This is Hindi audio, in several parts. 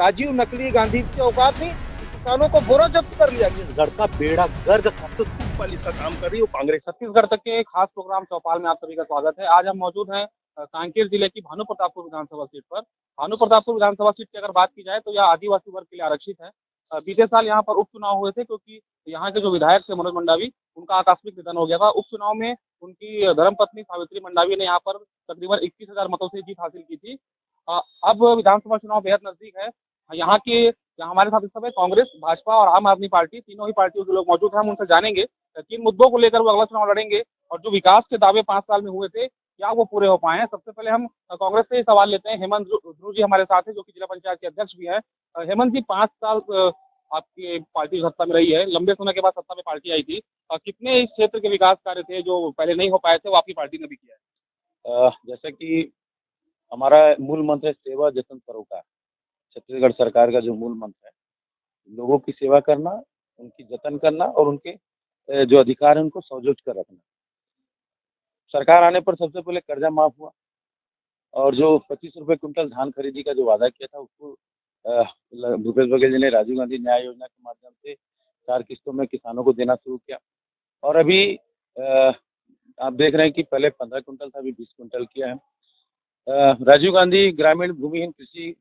राजीव नकली गांधी की औकात नहीं, किसानों को बोरा जब्त कर लिया। छत्तीसगढ़ का बेड़ा गर्क खाते वाली का काम कर रही है कांग्रेस। छत्तीसगढ़ तक के खास प्रोग्राम चौपाल में आप सभी का स्वागत है। आज हम मौजूद हैं कांकेर जिले की भानु प्रतापपुर विधानसभा सीट पर। भानु प्रतापपुर विधानसभा सीट की अगर बात की जाए तो यह आदिवासी वर्ग के लिए आरक्षित है। बीते साल यहाँ पर उपचुनाव हुए थे क्योंकि यहाँ के जो विधायक थे मनोज मंडावी, उनका आकस्मिक निधन हो गया था। उपचुनाव में उनकी धर्मपत्नी सावित्री मंडावी ने यहाँ पर तकरीबन 21,000 मतों से जीत हासिल की थी। अब विधानसभा चुनाव बेहद नजदीक है। यहाँ हमारे साथ इस समय कांग्रेस, भाजपा और आम आदमी पार्टी, तीनों ही पार्टियों के लोग मौजूद हैं। हम उनसे जानेंगे किन मुद्दों को लेकर वो अगला चुनाव लड़ेंगे और जो विकास के दावे 5 साल में हुए थे क्या वो पूरे हो पाए हैं। सबसे पहले हम कांग्रेस से ही सवाल लेते हैं। हेमंत ध्रुव जी हमारे साथ हैं, जो कि जिला पंचायत के अध्यक्ष भी हैं। हेमंत जी, 5 साल आपकी पार्टी सत्ता में रही है, लंबे समय के बाद सत्ता में पार्टी आई थी। कितने इस क्षेत्र के विकास कार्य थे जो पहले नहीं हो पाए थे, वो आपकी पार्टी ने भी किया है? जैसे कि हमारा मूल मंत्र है सेवा जतन परोपकार। छत्तीसगढ़ सरकार का जो मूल मंत्र है, लोगों की सेवा करना, उनकी जतन करना और उनके जो अधिकार है उनको संजोच कर रखना। सरकार आने पर सबसे पहले कर्जा माफ हुआ और जो 25 रुपए क्विंटल धान खरीदी का जो वादा किया था उसको भूपेश बघेल जी ने राजीव गांधी न्याय योजना के माध्यम से 4 किस्तों में किसानों को देना शुरू किया। और अभी आप देख रहे हैं कि पहले 15 क्विंटल था, अभी 20 क्विंटल किया है। राजीव गांधी ग्रामीण भूमिहीन कृषि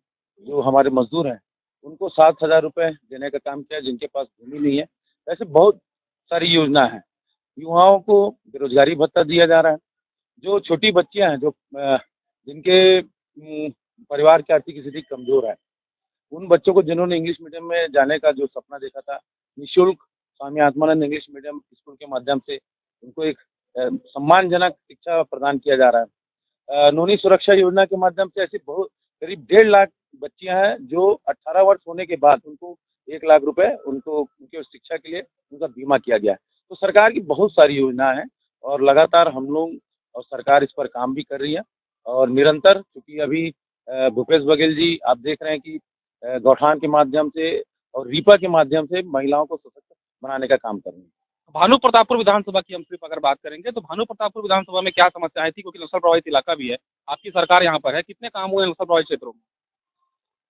जो हमारे मजदूर हैं उनको 7,000 रुपये देने का काम किया, जिनके पास भूमि नहीं है। ऐसे बहुत सारी योजना है। युवाओं को बेरोजगारी भत्ता दिया जा रहा है। जो छोटी बच्चियां हैं, जो जिनके परिवार की आर्थिक स्थिति कमजोर है, उन बच्चों को जिन्होंने इंग्लिश मीडियम में जाने का जो सपना देखा था, निःशुल्क Swami Atmanand English medium school के माध्यम से उनको एक सम्मानजनक शिक्षा प्रदान किया जा रहा है। नोनी सुरक्षा योजना के माध्यम से ऐसी बहुत करीब 1.5 लाख बच्चियां हैं जो 18 वर्ष होने के बाद उनको 1 लाख रुपए उनको उनके शिक्षा के लिए उनका बीमा किया गया है। तो सरकार की बहुत सारी योजना है और लगातार हम लोग और सरकार इस पर काम भी कर रही है और निरंतर, क्योंकि अभी भूपेश बघेल जी आप देख रहे हैं कि गौठान के माध्यम से और रीपा के माध्यम से महिलाओं को सशक्त बनाने का काम कर रहे हैं। भानु प्रतापपुर विधानसभा की हम सिर्फ अगर बात करेंगे तो भानु प्रतापपुर विधानसभा में क्या समस्याएं थी, क्योंकि नक्सल प्रभावित इलाका भी है, आपकी सरकार यहाँ पर है, कितने काम हुए नक्सल प्रभावित क्षेत्रों में?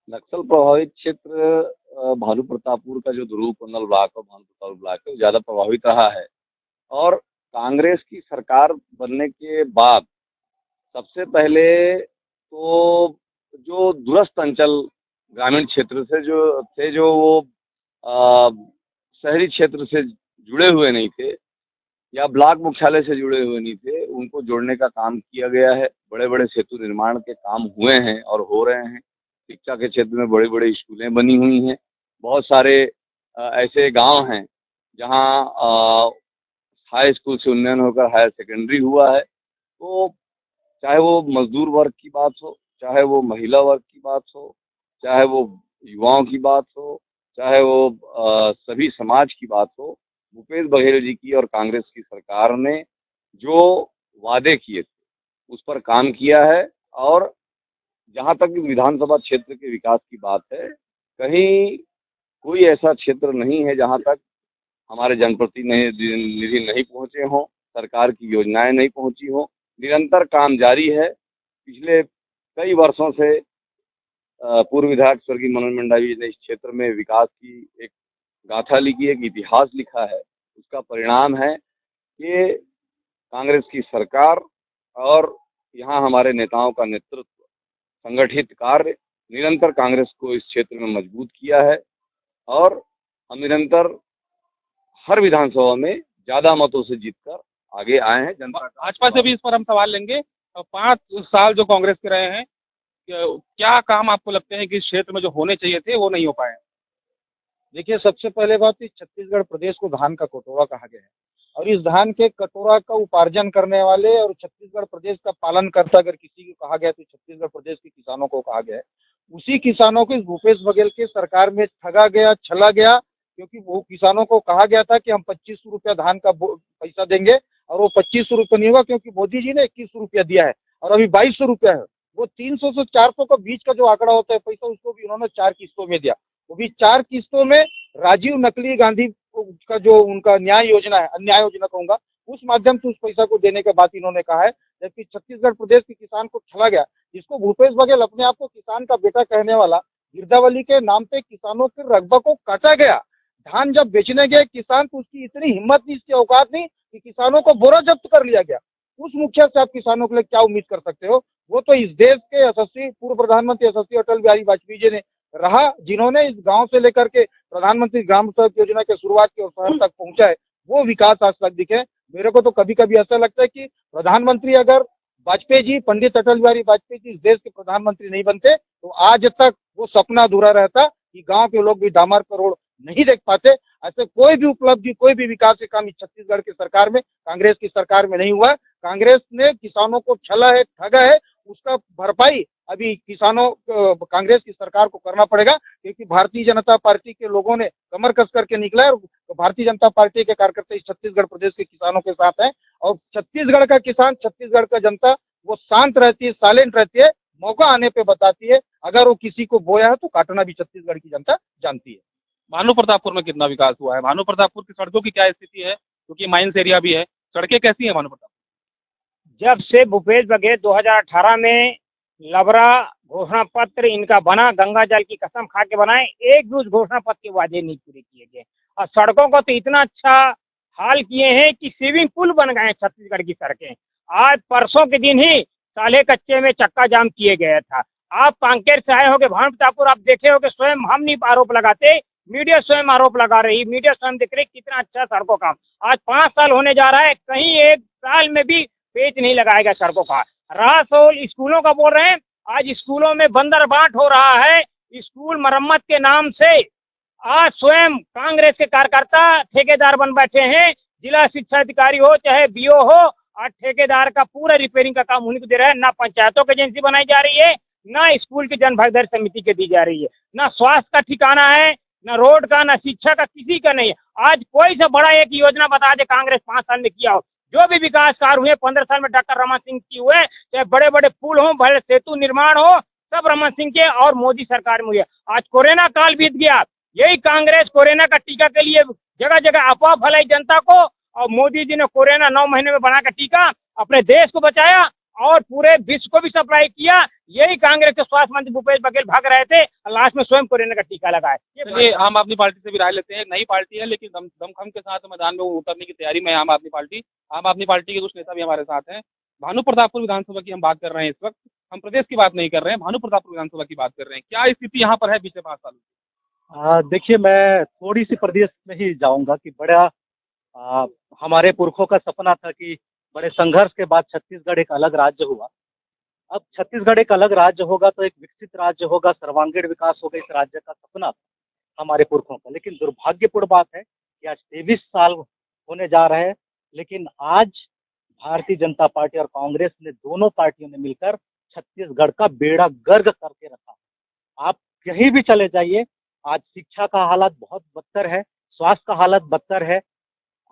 नक्सल प्रभावित क्षेत्र भानु प्रतापपुर का जो ध्रुव कुंडल ब्लॉक और भानु प्रतापपुर ब्लॉक है, ज़्यादा प्रभावित रहा है। और कांग्रेस की सरकार बनने के बाद सबसे पहले तो जो दूरस्थ अंचल ग्रामीण क्षेत्र से जो थे, जो वो शहरी क्षेत्र से जुड़े हुए नहीं थे या ब्लॉक मुख्यालय से जुड़े हुए नहीं थे, उनको जोड़ने का काम किया गया है। बड़े बड़े सेतु निर्माण के काम हुए हैं और हो रहे हैं। शिक्षा के क्षेत्र में बड़ी बड़ी स्कूलें बनी हुई हैं। बहुत सारे ऐसे गांव हैं जहां हाई स्कूल से उन्नयन होकर हायर सेकेंडरी हुआ है। तो चाहे वो मजदूर वर्ग की बात हो, चाहे वो महिला वर्ग की बात हो, चाहे वो युवाओं की बात हो, चाहे वो सभी समाज की बात हो, भूपेश बघेल जी की और कांग्रेस की सरकार ने जो वादे किए थे उस पर काम किया है। और जहाँ तक विधानसभा क्षेत्र के विकास की बात है, कहीं कोई ऐसा क्षेत्र नहीं है जहाँ तक हमारे जनप्रतिनिधि नहीं पहुँचे हों, सरकार की योजनाएं नहीं पहुँची हों। निरंतर काम जारी है। पिछले कई वर्षों से पूर्व विधायक स्वर्गीय मनोज मंडावी ने इस क्षेत्र में विकास की एक गाथा लिखी, एक इतिहास लिखा है। उसका परिणाम है कि कांग्रेस की सरकार और यहाँ हमारे नेताओं का नेतृत्व, संगठित कार्य निरंतर कांग्रेस को इस क्षेत्र में मजबूत किया है। और हम निरंतर हर विधानसभा में ज़्यादा मतों से जीतकर आगे आए हैं। जनता भाजपा से भी इस पर हम सवाल लेंगे। 5 साल जो कांग्रेस के रहे हैं, क्या काम आपको लगते हैं कि इस क्षेत्र में जो होने चाहिए थे वो नहीं हो पाए? देखिए, सबसे पहले बात, इस छत्तीसगढ़ प्रदेश को धान का कटोरा कहा गया है और इस धान के कटोरा का उपार्जन करने वाले और छत्तीसगढ़ प्रदेश का पालन करता अगर किसी को कहा गया तो छत्तीसगढ़ प्रदेश के किसानों को कहा गया है। उसी किसानों को इस भूपेश बघेल के सरकार में ठगा गया, छला गया, क्योंकि वो किसानों को कहा गया था कि हम 2500 रुपया धान का पैसा देंगे और वो 2500 रुपये नहीं होगा, क्योंकि मोदी जी ने 2100 रुपया दिया है और अभी 2200 रुपया है। वो 300 से 400 का बीच का जो आंकड़ा होता है पैसा, उसको भी उन्होंने 4 किस्तों में दिया। वो भी 4 किस्तों में राजीव नकली गांधी का जो उनका न्याय योजना है, अन्याय योजना कहूंगा, उस माध्यम से उस पैसा को देने के बात इन्होंने कहा है। जबकि छत्तीसगढ़ प्रदेश के किसान को छला गया, जिसको भूपेश बघेल अपने आप को किसान का बेटा कहने वाला, गिरदावली के नाम पे किसानों के रकबा को काटा गया। धान जब बेचने गए किसान तो उसकी इतनी हिम्मत नहीं, इसकी औकात नहीं कि किसानों को बोरा जब्त कर लिया गया। उस मुखिया से आप किसानों के लिए क्या उम्मीद कर सकते हो? वो तो इस देश के यशस्वी पूर्व प्रधानमंत्री यशस्वी अटल बिहारी वाजपेयी जी ने रहा, जिन्होंने इस गांव से लेकर के प्रधानमंत्री ग्राम सड़क योजना की शुरुआत की और शहर तक पहुंचा है। वो विकास आज तक दिखे। मेरे को तो कभी कभी ऐसा लगता है कि प्रधानमंत्री अगर वाजपेयी जी, पंडित अटल बिहारी वाजपेयी जी इस देश के प्रधानमंत्री नहीं बनते तो आज तक वो सपना अधूरा रहता कि गांव के लोग भी डामर का रोड नहीं देख पाते। ऐसे कोई भी उपलब्धि, कोई भी विकास के काम इस छत्तीसगढ़ की सरकार में, कांग्रेस की सरकार में नहीं हुआ। कांग्रेस ने किसानों को छला है, ठगा है, उसका भरपाई अभी किसानों कांग्रेस की सरकार को करना पड़ेगा, क्योंकि भारतीय जनता पार्टी के लोगों ने कमर कस करके निकला है और भारतीय जनता पार्टी के कार्यकर्ता इस छत्तीसगढ़ प्रदेश के किसानों के साथ हैं। और छत्तीसगढ़ का किसान, छत्तीसगढ़ का जनता वो शांत रहती है, साइलेंट रहती है, मौका आने पे बताती है। अगर वो किसी को बोया है तो काटना भी छत्तीसगढ़ की जनता जानती है। भानु प्रतापपुर में कितना विकास हुआ है? भानु प्रतापपुर की सड़कों की क्या स्थिति है? क्योंकि माइंस एरिया भी है, सड़कें कैसी हैं भानु प्रताप? जब से भूपेश बघेल 2018 में लबरा घोषणा पत्र इनका बना, गंगा जल की कसम खा के बनाए, एक भी उस घोषणा पत्र के वादे नहीं पूरे किए गए। और सड़कों का तो इतना अच्छा हाल किए हैं कि स्विमिंग पूल बन गए हैं छत्तीसगढ़ की सड़कें। आज परसों के दिन ही साले कच्चे में चक्का जाम किए गया था। आप कांकेर से आए होगे भानु प्रतापपुर, आप देखे होगे, स्वयं हम नहीं आरोप लगाते, मीडिया स्वयं आरोप लगा रही, मीडिया स्वयं देख रही कितना अच्छा सड़कों का। आज 5 साल होने जा रहा है, कहीं एक साल में भी पेच नहीं लगाया गया सड़कों का। रासोल स्कूलों का बोल रहे हैं, आज स्कूलों में बंदरबाट हो रहा है स्कूल मरम्मत के नाम से। आज स्वयं कांग्रेस के कार्यकर्ता ठेकेदार बन बैठे हैं, जिला शिक्षा अधिकारी हो चाहे बीओ हो, आज ठेकेदार का पूरा रिपेयरिंग का काम उन्हीं को दे रहा है। ना पंचायतों की एजेंसी बनाई जा रही है, ना स्कूल की जन भागीदारी समिति के दी जा रही है, ना स्वास्थ्य का ठिकाना है, ना रोड का, ना शिक्षा का, किसी का नहीं है। आज कोई सा बड़ा एक योजना बता दे कांग्रेस 5 साल में किया हो। जो भी विकास कार्य हुए 15 साल में डॉक्टर रमन सिंह की हुए, चाहे बड़े बड़े पुल हो, बड़े सेतु निर्माण हो, सब रमन सिंह के और मोदी सरकार में हुए। आज कोरोना काल बीत गया, यही कांग्रेस कोरोना का टीका के लिए जगह जगह अफवाह फैलाई जनता को, और मोदी जी ने कोरोना 9 महीने में बना कर टीका अपने देश को बचाया और पूरे विश्व को भी सप्लाई किया। यही कांग्रेस के स्वास्थ्य मंत्री भूपेश बघेल भाग रहे थे, लास्ट में स्वयं कोरोना का टीका लगाए। चलिए आम आदमी पार्टी से भी राय लेते हैं। नई पार्टी है लेकिन दमखम के साथ मैदान में उतरने की तैयारी में है आम आदमी पार्टी के कुछ नेता भी हमारे साथ हैं। भानु प्रतापपुर विधानसभा की हम बात कर रहे हैं इस वक्त, हम प्रदेश की बात नहीं कर रहे हैं, भानु प्रतापपुर विधानसभा की बात कर रहे हैं। क्या स्थिति यहाँ पर है पिछले 5 सालों की? देखिए, मैं थोड़ी सी प्रदेश में ही जाऊंगा कि बड़ा हमारे पुरखों का सपना था कि बड़े संघर्ष के बाद छत्तीसगढ़ एक अलग राज्य हुआ। अब छत्तीसगढ़ एक अलग राज्य होगा तो एक विकसित राज्य होगा, सर्वांगीण विकास होगा, इस राज्य का सपना था हमारे पुरखों का। लेकिन दुर्भाग्यपूर्ण बात है कि आज 23 साल होने जा रहे हैं, लेकिन आज भारतीय जनता पार्टी और कांग्रेस ने, दोनों पार्टियों ने मिलकर छत्तीसगढ़ का बेड़ा गर्क करके रखा। आप कहीं भी चले जाइए, आज शिक्षा का हालत बहुत बदतर है, स्वास्थ्य का हालत बदतर है,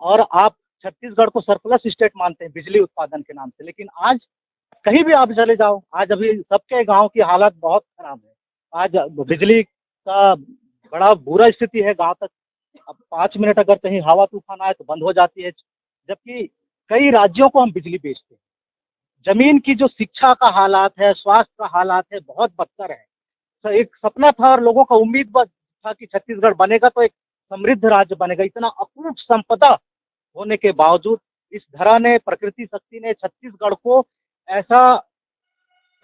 और आप छत्तीसगढ़ को सरप्लस स्टेट मानते हैं बिजली उत्पादन के नाम से। लेकिन आज कहीं भी आप चले जाओ, आज अभी सबके गांव की हालत बहुत खराब है। आज बिजली का बड़ा बुरा स्थिति है गांव तक। अब 5 मिनट अगर कहीं हवा तूफान आए तो बंद हो जाती है, जबकि कई राज्यों को हम बिजली बेचते हैं। जमीन की जो शिक्षा का हालात है, स्वास्थ्य का हालात है, बहुत बदतर है। तो एक सपना था और लोगों का उम्मीद बस था कि छत्तीसगढ़ बनेगा तो एक समृद्ध राज्य बनेगा। इतना अकूट संपदा होने के बावजूद इस धरा ने, प्रकृति शक्ति ने छत्तीसगढ़ को ऐसा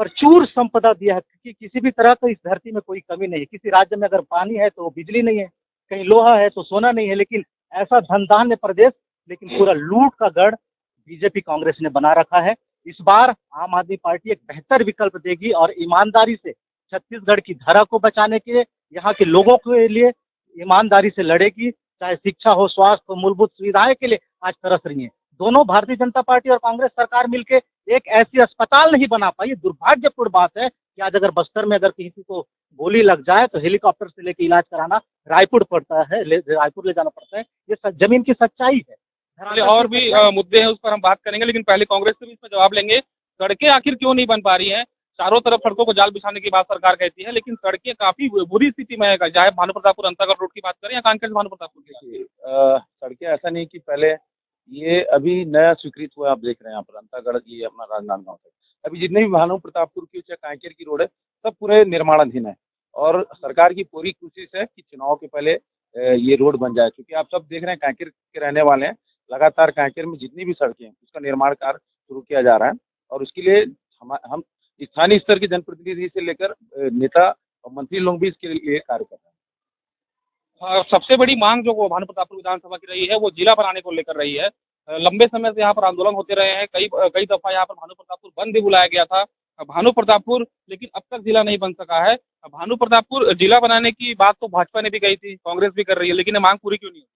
प्रचुर संपदा दिया है कि किसी भी तरह तो इस धरती में कोई कमी नहीं है। किसी राज्य में अगर पानी है तो बिजली नहीं है, कहीं लोहा है तो सोना नहीं है, लेकिन ऐसा धनधान्य प्रदेश, लेकिन पूरा लूट का गढ़ बीजेपी कांग्रेस ने बना रखा है। इस बार आम आदमी पार्टी एक बेहतर विकल्प देगी और ईमानदारी से छत्तीसगढ़ की धरा को बचाने के, यहाँ के लोगों के लिए ईमानदारी से लड़ेगी। चाहे शिक्षा हो, स्वास्थ्य हो, मूलभूत सुविधाएं के लिए आज तरस रही है। दोनों भारतीय जनता पार्टी और कांग्रेस सरकार मिलकर एक ऐसी अस्पताल नहीं बना पाई। दुर्भाग्यपूर्ण बात है कि आज अगर बस्तर में अगर किसी को गोली लग जाए तो हेलीकॉप्टर से लेकर इलाज कराना रायपुर पड़ता है, रायपुर ले जाना पड़ता है। ये जमीन की सच्चाई है। चलिए और भी मुद्दे हैं, उस पर हम बात करेंगे, लेकिन पहले कांग्रेस से भी इसमें जवाब लेंगे। सड़कें आखिर क्यों नहीं बन पा रही हैं? चारों तरफ सड़कों को जाल बिछाने की बात सरकार कहती है, लेकिन सड़कें काफी बुरी स्थिति में है, चाहे भानु प्रतापपुर अंतागढ़ रोड की बात करें या कांकेर भानु प्रतापपुर की। सड़कें ऐसा नहीं कि पहले ये अभी नया स्वीकृत हुआ, आप देख रहे हैं यहाँ पर अंतागढ़, ये अपना राजनांदगांव तक अभी जितने भी भानु प्रतापपुर की चाहे कांकेर की रोड है सब पूरे निर्माणाधीन है। और सरकार की पूरी कोशिश है कि चुनाव के पहले ये रोड बन जाए, क्योंकि आप सब देख रहे हैं कांकेर के रहने वाले हैं। लगातार कांकेर में जितनी भी सड़कें हैं उसका निर्माण कार्य शुरू किया जा रहा है और उसके लिए हम स्थानीय स्तर के जनप्रतिनिधि से लेकर नेता और मंत्री लोग भी इसके लिए कार्य कर रहे हैं। सबसे बड़ी मांग जो वो भानु प्रतापपुर विधानसभा की रही है वो जिला बनाने को लेकर रही है। लंबे समय से यहाँ पर आंदोलन होते रहे हैं। कई दफा यहाँ पर भानु प्रतापपुर बंद भी बुलाया गया था भानु प्रतापपुर, लेकिन अब तक जिला नहीं बन सका है। भानु प्रतापपुर जिला बनाने की बात तो भाजपा ने भी कही थी, कांग्रेस भी कर रही है, लेकिन ये मांग पूरी क्यों नहीं हुई?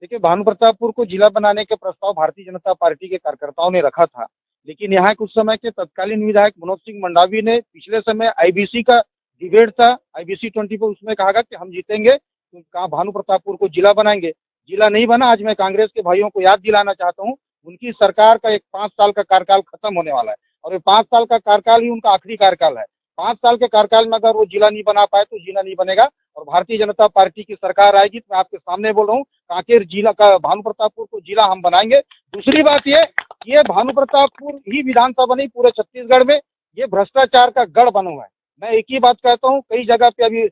देखिए, भानु प्रतापपुर को जिला बनाने के प्रस्ताव भारतीय जनता पार्टी के कार्यकर्ताओं ने रखा था, लेकिन यहाँ के उस समय के तत्कालीन विधायक मनोज सिंह मंडावी ने पिछले समय आईबीसी का डिबेट था, IBC 20 पर, उसमें कहा कि हम जीतेंगे तो कहा भानु प्रतापपुर को जिला बनाएंगे। जिला नहीं बना। आज मैं कांग्रेस के भाइयों को याद दिलाना चाहता हूँ, उनकी सरकार का एक 5 साल का कार्यकाल खत्म होने वाला है और ये 5 साल का कार्यकाल ही उनका आखिरी कार्यकाल है। 5 साल के कार्यकाल में अगर वो जिला नहीं बना पाए तो जिला नहीं बनेगा और भारतीय जनता पार्टी की सरकार आएगी तो मैं आपके सामने बोल रहा हूँ, कांकेर जिला का भानु प्रतापपुर को जिला हम बनाएंगे। दूसरी बात ये भानु प्रतापपुर ही विधानसभा नहीं, पूरे छत्तीसगढ़ में ये भ्रष्टाचार का गढ़ बना हुआ है। मैं एक ही बात कहता हूँ, कई जगह पे अभी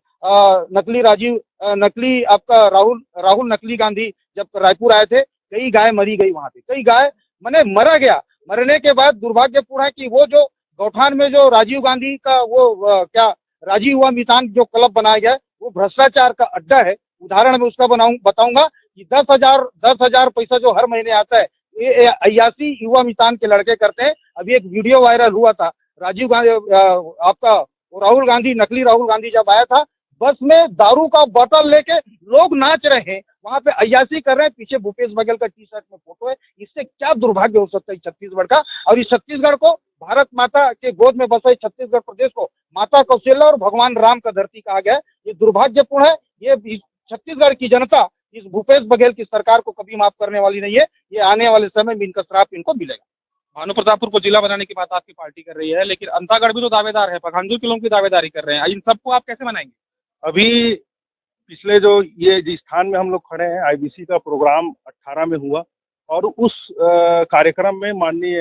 नकली आपका राहुल नकली गांधी जब रायपुर आए थे, कई गाय मरी गई वहां पे, कई गाय मैंने मरा गया। मरने के बाद दुर्भाग्यपूर्ण है कि वो जो गौठान में जो राजीव गांधी का वो क्या राजीव युवा मितान जो क्लब बनाया गया है, वो भ्रष्टाचार का अड्डा है। उदाहरण में उसका बताऊंगा कि 10,000 पैसा जो हर महीने आता है, ये 81 युवा मितान के लड़के करते हैं। अभी एक वीडियो वायरल हुआ था, राजीव गांधी आपका राहुल गांधी, नकली राहुल गांधी जब आया था, बस में दारू का बोतल लेके लोग नाच रहे हैं, वहां पे अय्यासी कर रहे हैं, पीछे भूपेश बघेल का टी-शर्ट में फोटो है। इससे क्या दुर्भाग्य हो सकता है छत्तीसगढ़ का। और इस छत्तीसगढ़ को, भारत माता के गोद में बसा इस छत्तीसगढ़ प्रदेश को माता कौशल्या और भगवान राम का धरती कहा गया है। ये दुर्भाग्यपूर्ण है। ये छत्तीसगढ़ की जनता इस भूपेश बघेल की सरकार को कभी माफ करने वाली नहीं है। ये आने वाले समय में इनका श्राप इनको मिलेगा। भानु प्रतापपुर को जिला बनाने की बात आपकी पार्टी कर रही है, लेकिन अंतागढ़ भी तो दावेदार है, पखांजूर के लोग की दावेदारी कर रहे हैं। इन सबको आप कैसे मनाएंगे? अभी पिछले जो ये जिस स्थान में हम लोग खड़े हैं, आईबीसी का प्रोग्राम 18 में हुआ और उस कार्यक्रम में माननीय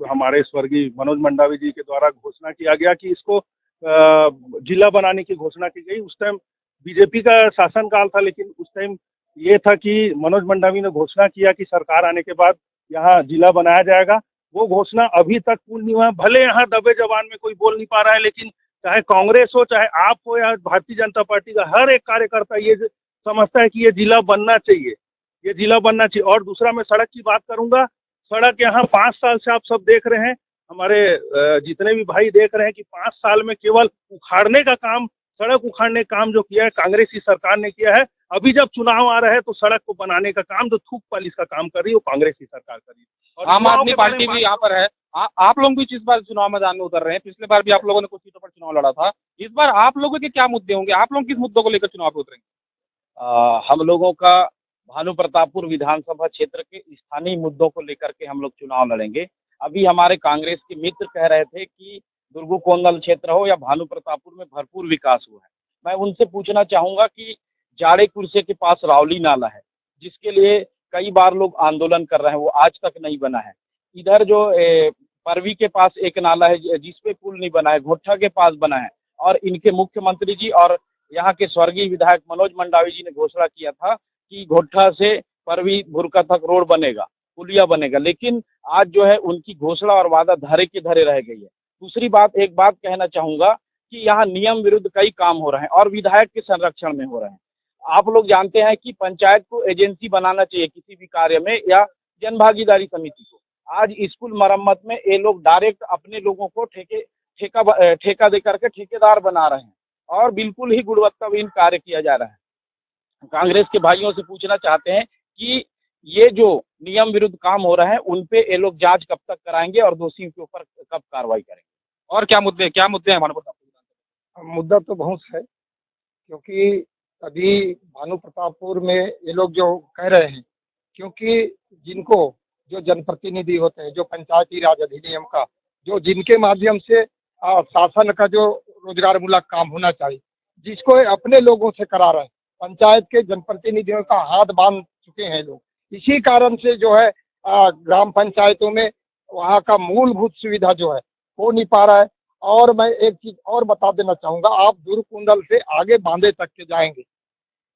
हमारे स्वर्गीय मनोज मंडावी जी के द्वारा घोषणा किया गया कि इसको जिला बनाने की घोषणा की गई। उस टाइम बीजेपी का शासनकाल था, लेकिन उस टाइम ये था कि मनोज मंडावी ने घोषणा किया कि सरकार आने के बाद यहाँ जिला बनाया जाएगा। वो घोषणा अभी तक पूर्ण नहीं हुआ। भले यहाँ दबे जबान में कोई बोल नहीं पा रहा है, लेकिन चाहे कांग्रेस हो, चाहे आप हो या भारतीय जनता पार्टी का हर एक कार्यकर्ता ये समझता है कि ये जिला बनना चाहिए, ये जिला बनना चाहिए। और दूसरा, मैं सड़क की बात करूंगा। सड़क यहाँ 5 साल से आप सब देख रहे हैं, हमारे जितने भी भाई देख रहे हैं कि 5 साल में केवल उखाड़ने का काम, सड़क उखाड़ने का काम जो किया है कांग्रेस की सरकार ने किया है। अभी जब चुनाव आ रहा है तो सड़क को बनाने का काम, जो थूक पालिश का काम कर रही है, वो कांग्रेस की सरकार कर रही है। और आम आदमी पार्टी भी यहाँ पर है। आप लोग भी इस बार चुनाव मैदान में उतर रहे हैं। पिछले बार भी आप लोगों ने कुछ सीटों पर चुनाव लड़ा था। इस बार आप लोगों के क्या मुद्दे होंगे? आप लोग किस मुद्दों को लेकर चुनाव पे उतरेंगे? हम लोगों का भानु प्रतापपुर विधानसभा क्षेत्र के स्थानीय मुद्दों को लेकर के हम लोग चुनाव लड़ेंगे। अभी हमारे कांग्रेस के मित्र कह रहे थे कि दुर्गू कोंदल क्षेत्र हो या भानु प्रतापपुर में भरपूर विकास हुआ है। मैं उनसे पूछना चाहूंगा कि जाड़े कुर्से के पास रावली नाला है, जिसके लिए कई बार लोग आंदोलन कर रहे हैं, वो आज तक नहीं बना है। इधर जो परवी के पास एक नाला है जिसपे पुल नहीं बना है, घोट्ठा के पास बना है। और इनके मुख्यमंत्री जी और यहाँ के स्वर्गीय विधायक मनोज मंडावी जी ने घोषणा किया था कि घोट्ठा से परवी भुरका तक रोड बनेगा, पुलिया बनेगा, लेकिन आज जो है उनकी घोषणा और वादा धरे के धरे रह गई है। दूसरी बात, एक बात कहना चाहूंगा कि यहाँ नियम विरुद्ध कई काम हो रहे हैं और विधायक के संरक्षण में हो रहे हैं। आप लोग जानते हैं कि पंचायत को एजेंसी बनाना चाहिए किसी भी कार्य में, या जनभागीदारी समिति को। आज स्कूल मरम्मत में ये लोग डायरेक्ट अपने लोगों को ठेका दे करके ठेकेदार बना रहे हैं और बिल्कुल ही गुणवत्ताहीन कार्य किया जा रहा है। कांग्रेस के भाइयों से पूछना चाहते हैं कि ये जो नियम विरुद्ध काम हो रहे हैं उन पे ये लोग जांच कब तक कराएंगे और दोषियों के ऊपर कब कार्रवाई करेंगे? और क्या मुद्दे हैं भानु प्रतापपुर? मुद्दा तो बहुत है, क्योंकि अभी भानु प्रतापपुर में ये लोग जो कह रहे हैं, क्योंकि जिनको जो जनप्रतिनिधि होते हैं, जो पंचायती राज अधिनियम का जो जिनके माध्यम से शासन का जो रोजगार मूलक काम होना चाहिए, जिसको अपने लोगों से करा रहे हैं, पंचायत के जनप्रतिनिधियों का हाथ बांध चुके हैं लोग। इसी कारण से जो है ग्राम पंचायतों में वहाँ का मूलभूत सुविधा जो है हो नहीं पा रहा है। और मैं एक चीज और बता देना चाहूंगा, आप दूरकुंडल से आगे बांदे तक के जाएंगे,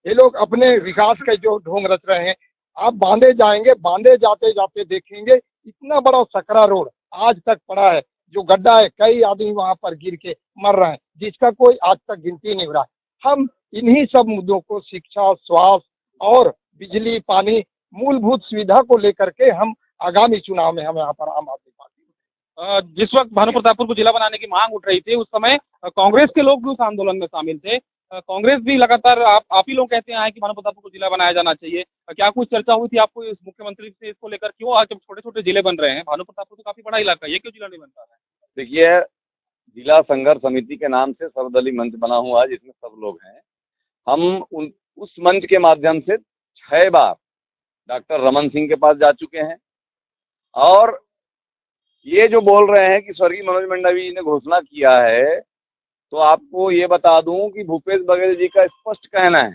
ये लोग अपने विकास के जो ढोंग रच रहे हैं। आप बांदे जाएंगे, बांदे जाते जाते देखेंगे इतना बड़ा सकरा रोड आज तक पड़ा है, जो गड्ढा है, कई आदमी वहां पर गिर के मर रहे हैं, जिसका कोई आज तक गिनती नहीं हो रहा है। हम इन्हीं सब मुद्दों को, शिक्षा, स्वास्थ्य और बिजली, पानी, मूलभूत सुविधा को लेकर के हम आगामी चुनाव में हम यहाँ पर आम आदमी पार्टी। जिस वक्त भानु प्रतापपुर को जिला बनाने की मांग उठ रही थी उस समय कांग्रेस के लोग भी उस आंदोलन में शामिल थे। कांग्रेस भी लगातार आप ही लोग कहते हैं कि भानु प्रतापपुर को जिला बनाया जाना चाहिए। क्या कुछ चर्चा हुई थी आपको इस मुख्यमंत्री से इसको लेकर? क्यों आज छोटे छोटे जिले बन रहे हैं? भानु प्रतापपुर तो काफी बड़ा इलाका है, ये क्यों जिला नहीं बन पा रहा है? देखिए, जिला संघर्ष समिति के नाम से सर्वदलीय मंच बना हुआ है जिसमें सब लोग हैं। हम उस मंच के माध्यम से 6 बार डॉक्टर रमन सिंह के पास जा चुके हैं और ये जो बोल रहे हैं कि स्वर्गीय मनोज मंडावी जी ने घोषणा किया है, तो आपको ये बता दूं कि भूपेश बघेल जी का स्पष्ट कहना है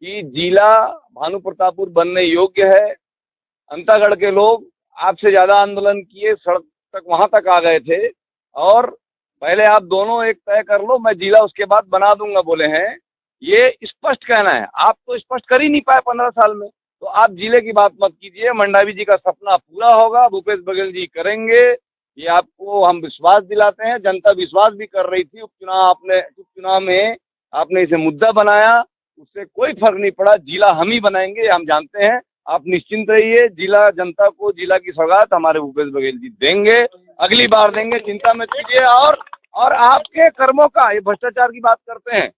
कि जिला भानु प्रतापपुर बनने योग्य है। अंतागढ़ के लोग आपसे ज़्यादा आंदोलन किए, सड़क तक वहाँ तक आ गए थे और पहले आप दोनों एक तय कर लो, मैं जिला उसके बाद बना दूंगा बोले हैं। ये स्पष्ट कहना है, आप तो स्पष्ट कर ही नहीं पाए 15 साल में, तो आप जिले की बात मत कीजिए। मंडावी जी का सपना पूरा होगा, भूपेश बघेल जी करेंगे, ये आपको हम विश्वास दिलाते हैं। जनता विश्वास भी कर रही थी। उपचुनाव में आपने इसे मुद्दा बनाया, उससे कोई फर्क नहीं पड़ा। जिला हम ही बनाएंगे, हम जानते हैं। आप निश्चिंत रहिए, जिला जनता को जिला की सौगात हमारे भूपेश बघेल जी देंगे, अगली बार देंगे, चिंता मत कीजिए। और आपके कर्मों का, ये भ्रष्टाचार की बात करते हैं,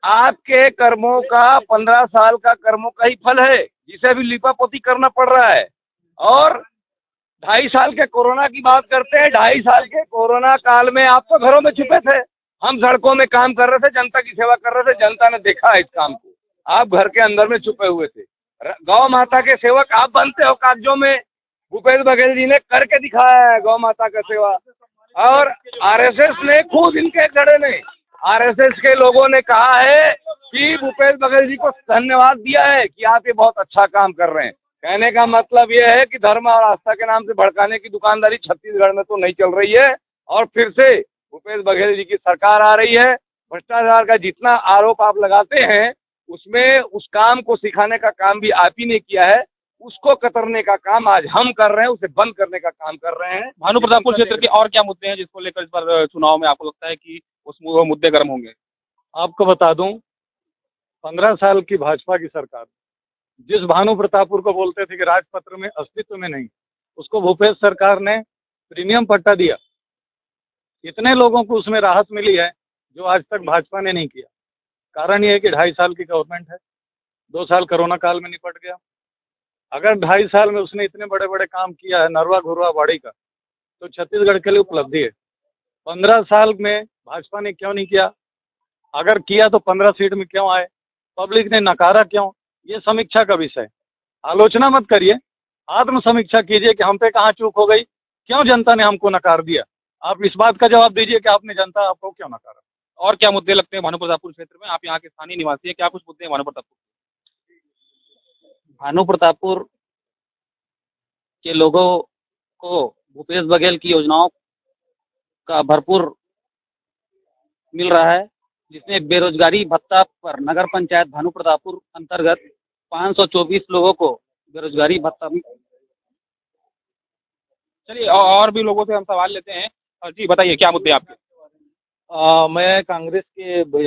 आपके कर्मों का 15 साल का कर्मों का ही फल है, जिसे अभी लिपापोती करना पड़ रहा है। और 2.5 साल के कोरोना की बात करते हैं। 2.5 साल के कोरोना काल में आप तो घरों में छुपे थे, हम सड़कों में काम कर रहे थे, जनता की सेवा कर रहे थे। जनता ने देखा है इस काम को, आप घर के अंदर में छुपे हुए थे। गौ माता के सेवक आप बनते हो कागजों में, भूपेश बघेल जी ने करके दिखाया है गौ माता का सेवा। और आरएसएस ने खुद इनके गड़े ने, आरएसएस के लोगों ने कहा है कि भूपेश बघेल जी को धन्यवाद दिया है कि आप ये बहुत अच्छा काम कर रहे हैं। कहने का मतलब ये है कि धर्म और आस्था के नाम से भड़काने की दुकानदारी छत्तीसगढ़ में तो नहीं चल रही है। और फिर से भूपेश बघेल जी की सरकार आ रही है। भ्रष्टाचार का जितना आरोप आप लगाते हैं, उसमें उस काम को सिखाने का काम भी आप ही ने किया है। उसको कतरने का काम आज हम कर रहे हैं, उसे बंद करने का काम कर रहे हैं। भानु प्रतापपुर क्षेत्र के और क्या मुद्दे हैं जिसको लेकर इस बार चुनाव में आपको लगता है कि वो मुद्दे गर्म होंगे? आपको बता दूं, 15 साल की भाजपा की सरकार जिस भानु प्रतापपुर को बोलते थे कि राजपत्र में अस्तित्व में नहीं, उसको भूपेश सरकार ने प्रीमियम पट्टा दिया। इतने लोगों को उसमें राहत मिली है जो आज तक भाजपा ने नहीं किया। कारण ये है कि 2.5 साल की गवर्नमेंट है, 2 साल कोरोना काल में निपट गया। अगर 2.5 साल में उसने इतने बड़े बड़े काम किया है नरवा घुरवा बाड़ी का, तो छत्तीसगढ़ के लिए उपलब्धि है। 15 साल में भाजपा ने क्यों नहीं किया? अगर किया तो 15 सीट में क्यों आए? पब्लिक ने नकारा क्यों? ये समीक्षा का विषय। आलोचना मत करिए, आत्म समीक्षा कीजिए कि हम पे कहाँ चूक हो गई, क्यों जनता ने हमको नकार दिया। आप इस बात का जवाब दीजिए कि आपने जनता आपको क्यों नकारा। और क्या मुद्दे लगते हैं भानु प्रतापपुर क्षेत्र में? आप यहाँ के स्थानीय निवासी हैं, क्या कुछ मुद्दे हैं भानु प्रतापपुर? भानु प्रतापपुर के लोगों को भूपेश बघेल की योजनाओं का भरपूर मिल रहा है, जिसमें बेरोजगारी भत्ता पर नगर पंचायत भानु प्रतापपुर अंतर्गत 524 लोगों को बेरोजगारी भत्ता। चलिए और भी लोगों से हम सवाल लेते हैं। जी बताइए, क्या मुद्दे आपके? मैं कांग्रेस के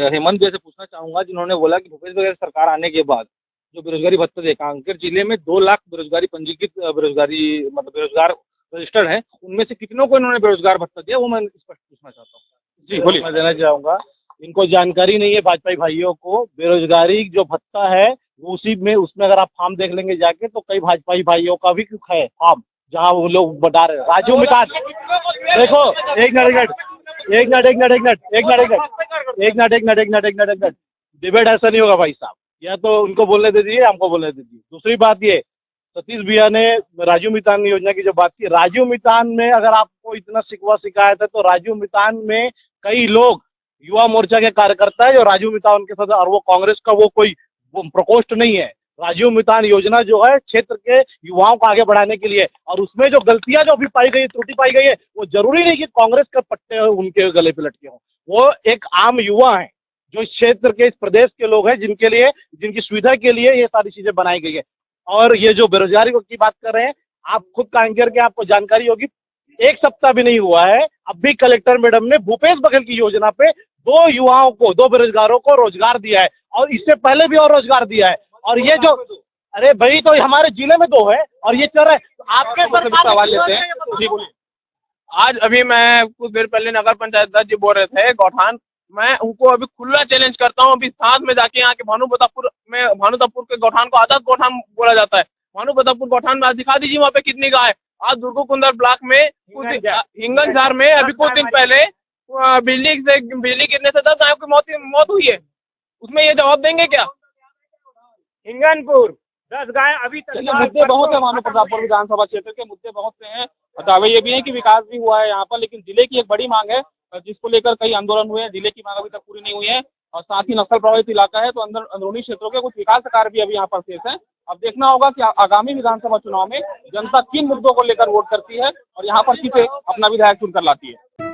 हेमंत जी से पूछना चाहूँगा, जिन्होंने बोला कि भूपेश बघेल सरकार आने के बाद जो बेरोजगारी भत्ता दे, कांकेर जिले में 2 लाख बेरोजगारी पंजीकृत बेरोजगार रजिस्टर्ड हैं, उनमें से कितनों को इन्होंने बेरोजगार भत्ता दिया, वो मैं स्पष्ट पूछना चाहता हूँ। जी बोलिए। मैं देना चाहूँगा, इनको जानकारी नहीं है भाजपाई भाइयों को, बेरोजगारी जो भत्ता है वो उसमें अगर आप फॉर्म देख लेंगे जाके, तो कई भाजपाई भाइयों का भी है फॉर्म, जहाँ वो लोग बता रहे हैं। राजू मितान, देखो एक मिनट, डिबेट ऐसा नहीं होगा भाई साहब, या तो उनको बोलने दे दीजिए, हमको बोलने दे दीजिए। दूसरी बात ये, सतीश भैया ने राजू मितान योजना की जो बात की, राजू मितान में अगर आपको इतना शिकवा शिकायत है, तो राजू मितान में कई लोग युवा मोर्चा के कार्यकर्ता है जो राजू मितान के साथ, और वो कांग्रेस का वो कोई प्रकोष्ठ नहीं है, राजीव मितान योजना जो है क्षेत्र के युवाओं को आगे बढ़ाने के लिए, और उसमें जो गलतियां जो अभी पाई गई, त्रुटि पाई गई है, वो जरूरी नहीं कि कांग्रेस के पट्टे उनके गले पे लटके हों। वो एक आम युवा है जो इस क्षेत्र के, इस प्रदेश के लोग हैं, जिनके लिए, जिनकी सुविधा के लिए ये सारी चीजें बनाई गई है। और ये जो बेरोजगारी की बात कर रहे हैं, आप खुद काम करके आपको जानकारी होगी, 1 सप्ताह भी नहीं हुआ है, अब भी कलेक्टर मैडम ने भूपेश बघेल की योजना पे 2 युवाओं को, 2 बेरोजगारों को रोजगार दिया है, और इससे पहले भी और रोजगार दिया है। और ये जो, अरे भाई, तो हमारे जिले में 2 है और ये चल रहा है। तो आपके सवाल लेते हैं, जी बोलिए। आज अभी मैं कुछ देर पहले नगर पंचायत अध्यक्ष जी बोल रहे थे गौठान, मैं उनको अभी खुला चैलेंज करता हूँ, अभी साथ में जाके यहाँ के भानु प्रतापपुर के गौठान को आजाद गौठान बोला जाता है, भानु प्रतापपुर गौठान में आज दिखा दीजिए वहाँ पे कितनी गाय। आज दुर्गुकुंदर ब्लॉक में हिंगनझार में अभी कुछ दिन पहले बिजली गिरने से 10 गायों की मौत हुई है, उसमें ये जवाब देंगे क्या? हिंगनपुर 10 गाय अभी तक। मुद्दे बहुत है भानु प्रतापपुर विधानसभा क्षेत्र के, मुद्दे बहुत से हैं। दावे ये भी है कि विकास भी हुआ है यहाँ पर, लेकिन जिले की एक बड़ी मांग है जिसको लेकर कई आंदोलन हुए हैं, जिले की मांग अभी तक पूरी नहीं हुई है, और साथ ही नक्सल प्रभावित इलाका है, तो अंदरूनी क्षेत्रों के कुछ विकास कार्य भी अभी यहाँ पर शेष है। अब देखना होगा कि आगामी विधानसभा चुनाव में जनता किन मुद्दों को लेकर वोट करती है और यहाँ पर किसे अपना विधायक चुनकर लाती है।